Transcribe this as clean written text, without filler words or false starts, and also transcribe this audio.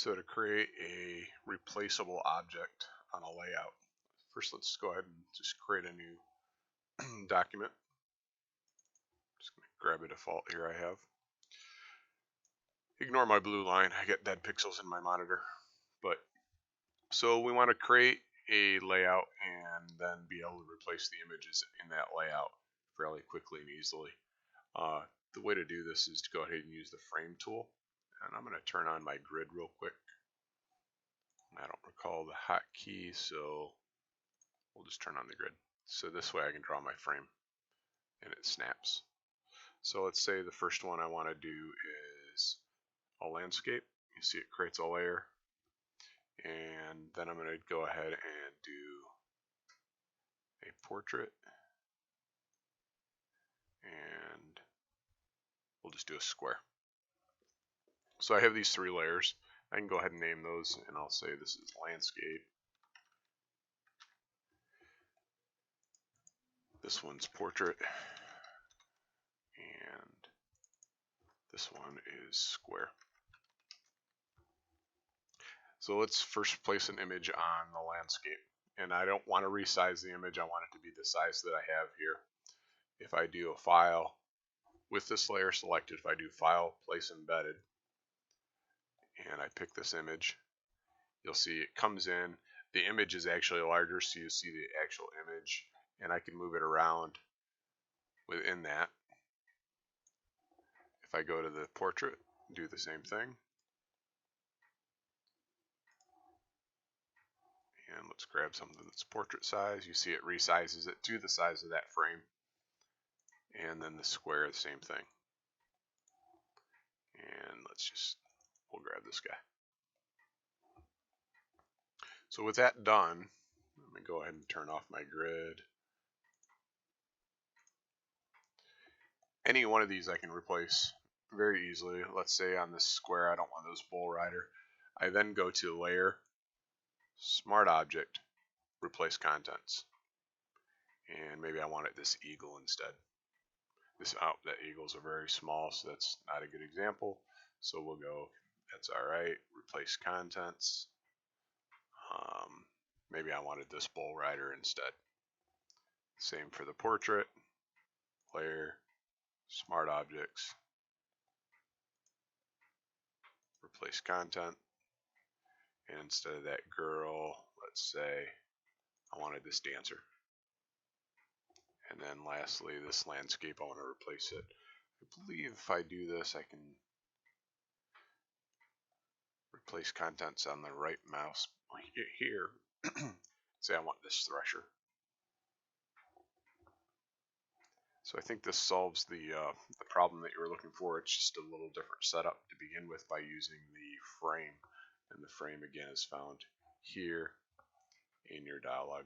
So to create a replaceable object on a layout, first let's go ahead and just create a new document. Just going to grab a default here I have. Ignore my blue line, I get dead pixels in my monitor. But so we want to create a layout and then be able to replace the images in that layout fairly quickly and easily. The way to do this is to go ahead and use the frame tool. And I'm going to turn on my grid real quick. I don't recall the hotkey, so we'll just turn on the grid. So this way I can draw my frame and it snaps. So let's say the first one I want to do is a landscape. You see it creates a layer. And then I'm going to go ahead and do a portrait. And we'll just do a square. So I have these three layers. I can go ahead and name those, and I'll say this is landscape. This one's portrait. And this one is square. So let's first place an image on the landscape. And I don't want to resize the image. I want it to be the size that I have here. If I do a file with this layer selected, if I do file, place embedded, and I pick this image, you'll see it comes in. The image is actually larger, so you see the actual image, and I can move it around within that. If I go to the portrait, do the same thing. And let's grab something that's portrait size. You see it resizes it to the size of that frame. And then the square, the same thing. And we'll grab this guy. So with that done, let me go ahead and turn off my grid. Any one of these I can replace very easily. Let's say on this square I don't want those bull rider. I then go to Layer, Smart Object, Replace Contents. And maybe I want it this eagle instead. That eagles are very small, so that's not a good example. So we'll go, that's alright, replace contents. Maybe I wanted this bull rider instead. Same for the portrait, layer, smart objects, replace content. And instead of that girl, let's say I wanted this dancer. And then lastly, this landscape, I want to replace it. I believe if I do this, I can replace contents on the right mouse here. Say I want this thresher. So I think this solves the problem that you were looking for. It's just a little different setup to begin with by using the frame. And the frame again is found here in your dialog.